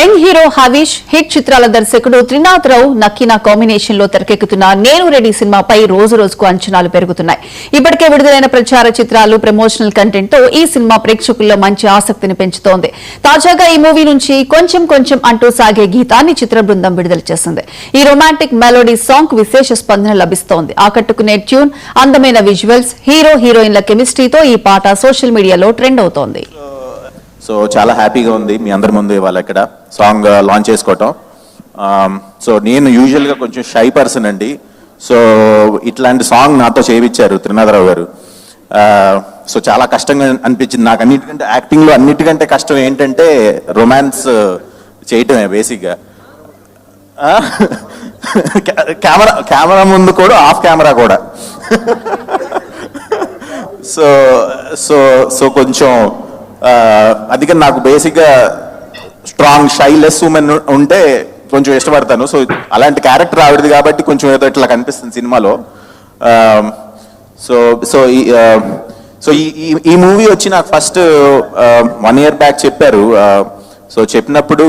Young hero Havish, hit చిత్రాల దర్శకుడు త్రినాథ్ రావు, నక్కీనా combination లో తెరకెక్కుతున్న నేను రెడీ సినిమాపై రోజు రోజుకు అంచనాలు పెరుగుతున్నాయి. ఇప్పటికే విడుదలైన ప్రచార చిత్రాలు, ప్రమోషనల్ కంటెంట్ తో ఈ సినిమా ప్రేక్షకుల్లో మంచి ఆసక్తిని పెంచుతోంది. తాజాగా ఈ మూవీ నుంచి కొంచెం కొంచెం అంటూ సాగే గీతాన్ని చిత్ర బృందం విడుదల చేసింది. ఈ రొమాంటిక్ మెలోడీ సాంగ్ కు విశేష స్పందన లభిస్తోంది. ఆకట్టుకునే ట్యూన్, అందమైన విజువల్స్, హీరో హీరోయిన్ల కెమిస్ట్రీతో ఈ పాట సోషల్ మీడియాలో ట్రెండ్ అవుతోంది. సో చాలా హ్యాపీగా ఉంది మీ అందరి ముందు ఇవాళ ఇక్కడ సాంగ్ లాంచ్ చేసుకోవటం. సో నేను యూజువల్గా కొంచెం షై పర్సన్ అండి. సో ఇట్లాంటి సాంగ్ నాతో చేయించారు త్రినాథరావు గారు. సో చాలా కష్టంగా అనిపించింది నాకు. అన్నిటికంటే యాక్టింగ్లో అన్నిటికంటే కష్టం ఏంటంటే రొమాన్స్ చేయటమే బేసిక్గా. కెమెరా ముందు కూడా, ఆఫ్ కెమెరా కూడా. సో సో సో కొంచెం అందుకని నాకు బేసిక్గా స్ట్రాంగ్ షైలెస్ ఉమెన్ ఉంటే కొంచెం ఇష్టపడతాను. సో అలాంటి క్యారెక్టర్ ఆవిడది కాబట్టి కొంచెం ఏదో ఇట్లా కనిపిస్తుంది సినిమాలో. సో సో సో ఈ మూవీ వచ్చి నాకు ఫస్ట్ 1 year బ్యాక్ చెప్పారు. సో చెప్పినప్పుడు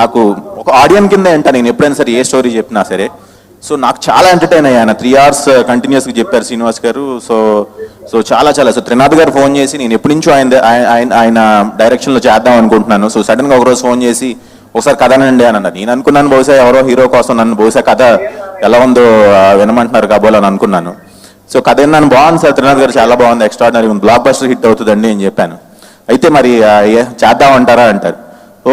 నాకు ఒక ఆడియన్ కింద ఏంటా నేను ఎప్పుడైనా సరే ఏ స్టోరీ చెప్పినా సరే. సో నాకు చాలా ఎంటర్టైన్ అయ్యాను. 3 hours కంటిన్యూస్గా చెప్పారు శ్రీనివాస్ గారు. సో సో చాలా సో త్రినాథ్ గారు ఫోన్ చేసి, నేను ఎప్పటి నుంచో ఆయన డైరెక్షన్లో చేద్దాం అనుకుంటున్నాను. సో సడన్గా ఒకరోజు ఫోన్ చేసి ఒకసారి కథ అనండి అని అన్నారు. నేను అనుకున్నాను బహుశా ఎవరో హీరో కోసం నన్ను బహుశా కథ ఎలా ఉందో వినమంటున్నారు కాబోలని అనుకున్నాను. సో కథ నన్ను బాగుంది సార్, త్రినాథ్ గారు చాలా బాగుంది, ఎక్స్ట్రాడినరీ ఉంది, బ్లాక్ బస్టర్ హిట్ అవుతుందండి అని చెప్పాను. అయితే మరి చేద్దామంటారా అంటారు. ఓ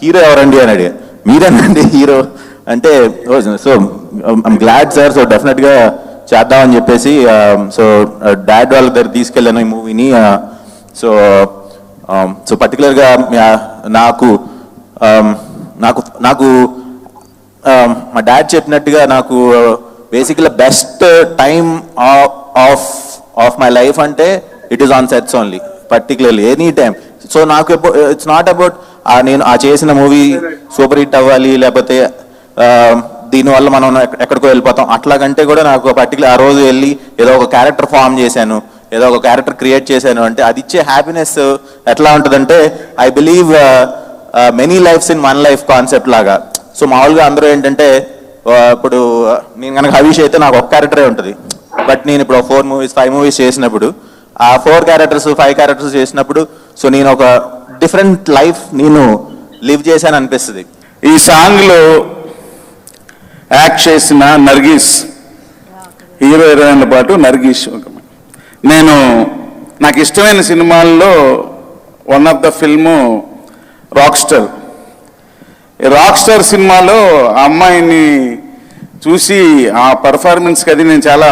హీరో ఎవరండి అని అడిగా. మీరేనండి హీరో అంటే. So I'm glad sir, so డెఫినెట్గా చేద్దామని చెప్పేసి సో డాడ్ వాళ్ళ దగ్గర తీసుకెళ్ళాను ఈ మూవీని. సో సో పర్టికులర్గా నాకు నాకు నాకు మా డాడ్ చెప్పినట్టుగా నాకు బేసిక్గా best time of my life అంటే it is on sets only, particularly any time. So నాకు ఇట్స్ నాట్ అబౌట్ నేను చేసిన మూవీ సూపర్ హిట్ అవ్వాలి, లేకపోతే దీనివల్ల మనం ఎక్కడికో వెళ్ళిపోతాం అట్లాగంటే కూడా నాకు పర్టికులర్ ఆ రోజు వెళ్ళి ఏదో ఒక క్యారెక్టర్ ఫామ్ చేశాను, ఏదో ఒక క్యారెక్టర్ క్రియేట్ చేశాను అంటే అది ఇచ్చే హ్యాపీనెస్ ఎట్లా ఉంటుందంటే I believe many lifes in one life concept లాగా. సో మామూలుగా అందరూ ఏంటంటే ఇప్పుడు నేను కనుక హవీష్ అయితే నాకు ఒక క్యారెక్టరే ఉంటుంది. బట్ నేను ఇప్పుడు 4 movies 5 movies చేసినప్పుడు ఆ 4 characters 5 characters చేసినప్పుడు సో నేను ఒక డిఫరెంట్ లైఫ్ నేను లివ్ చేశాను అనిపిస్తుంది. ఈ సాంగ్లో యాక్ట్ చేసిన నర్గీస్, హీరో హీరోయిన్ల పాటు నర్గీస్. నాకు ఇష్టమైన సినిమాల్లో one of the film rockstar. ఈ రాక్స్టార్ సినిమాలో ఆ అమ్మాయిని చూసి ఆ పర్ఫార్మెన్స్కి అది నేను చాలా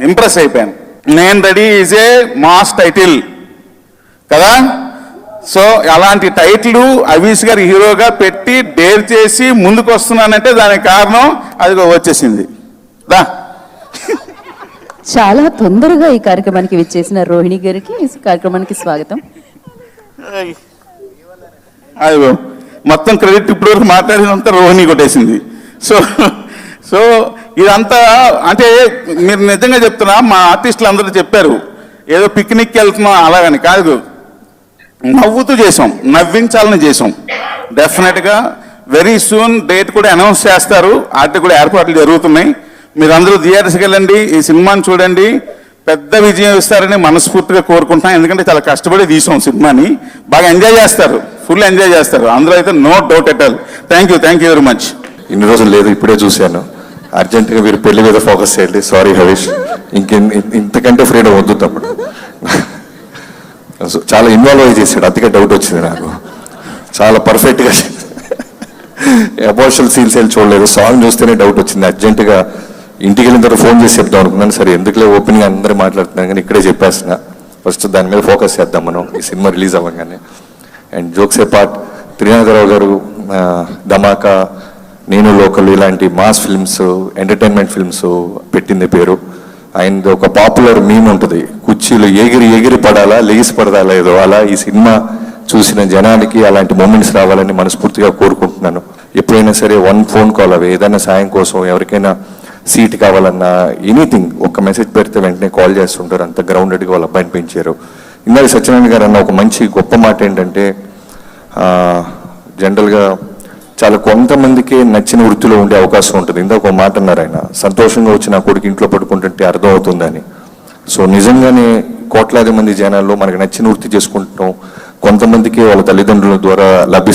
ఇంప్రెస్ అయిపోయాను. నేను ready is a mass title కదా. సో అలాంటి టైటిల్ అవీష్ గారు హీరోగా పెట్టి డేర్ చేసి ముందుకు వస్తున్నానంటే దానికి కారణం అది వచ్చేసింది. చాలా తొందరగా ఈ కార్యక్రమానికి విచ్చేసిన రోహిణి గారికి ఈ కార్యక్రమానికి స్వాగతం. అదిగో మొత్తం క్రెడిట్ ఇప్పుడు మాట్లాడినంత రోహిణి కొట్టేసింది. సో సో ఇదంతా అంటే మీరు నిజంగా చెప్తున్నా, మా ఆర్టిస్టులు అందరూ చెప్పారు ఏదో పిక్నిక్కి వెళ్తున్నాం అలాగని కాదు, నవ్వుతూ చేసాం, నవ్వించాలని చేసాం. డెఫినెట్గా వెరీ సూన్ డేట్ కూడా అనౌన్స్ చేస్తారు, వాటికి కూడా ఏర్పాట్లు జరుగుతున్నాయి. మీరు అందరూ థియేటర్స్కి వెళ్ళండి, ఈ సినిమాని చూడండి, పెద్ద విజయం ఇస్తారని మనస్ఫూర్తిగా కోరుకుంటున్నాం. ఎందుకంటే చాలా కష్టపడి తీసాం సినిమాని, బాగా ఎంజాయ్ చేస్తారు, ఫుల్ ఎంజాయ్ చేస్తారు అందరూ అయితే, no doubt at all. Thank you very much. ఇన్ని రోజులు లేదు, ఇప్పుడే చూశాను. అర్జెంటుగా మీరు పెళ్లి మీద ఫోకస్ చేయండి. సారీ హరీష్, ఇంతకంటే ఫ్రీడమ్ వద్దు తప్పుడు. చాలా ఇన్వాల్వ్ అయ్యి చేశాడు, అందుకే డౌట్ వచ్చింది నాకు. చాలా పర్ఫెక్ట్గా ఎమోషనల్ సీన్స్ వెళ్ళి చూడలేదు, సాంగ్ చూస్తేనే డౌట్ వచ్చింది. అర్జెంటుగా ఇంటికి వెళ్ళిన తర్వాత ఫోన్ చేసి చెప్దాం అనుకున్నాను. సరే ఎందుకులే ఓపెన్గా అందరూ మాట్లాడుతున్నాను కానీ ఇక్కడే చెప్పేస్తున్నా. ఫస్ట్ దాని మీద ఫోకస్ చేద్దాం మనం ఈ సినిమా రిలీజ్ అవ్వగానే. And jokes A part, Trinatha Rao గారు ధమాకా, నేను లోకల్ ఇలాంటి మాస్ ఫిల్మ్స్, ఎంటర్టైన్మెంట్ ఫిల్మ్స్ పెట్టింది పేరు. ఆయనది ఒక పాపులర్ మీమ్ ఉంటుంది, కుర్చీలు ఎగిరి పడాలా లెగిసి పడదాలా ఏదో అలా. ఈ సినిమా చూసిన జనానికి అలాంటి మూమెంట్స్ రావాలని మనస్ఫూర్తిగా కోరుకుంటున్నాను. ఎప్పుడైనా సరే 1 phone call అవి ఏదైనా సాయం కోసం, ఎవరికైనా సీట్ కావాలన్నా ఎనీథింగ్ ఒక మెసేజ్ పెడితే వెంటనే కాల్ చేస్తుంటారు. అంత గ్రౌండెడ్గా వాళ్ళ అబ్బాయిని పెంచారు. ఇందాక సత్యనారాయణ గారు అన్న ఒక మంచి గొప్ప మాట ఏంటంటే జనరల్గా చాలా కొంతమందికి నచ్చిన వృత్తిలో ఉండే అవకాశం ఉంటుంది. ఇందాక ఒక మాట అన్నారు ఆయన, సంతోషంగా వచ్చి నా కొడుకు ఇంట్లో పడుకుంటుంటే అర్థం అవుతుందని. సో నిజంగానే కోట్లాది మంది జనాల్లో మనకి నచ్చిన వృత్తి చేసుకుంటాం, కొంతమందికి వాళ్ళ తల్లిదండ్రుల ద్వారా లభిస్తుంది.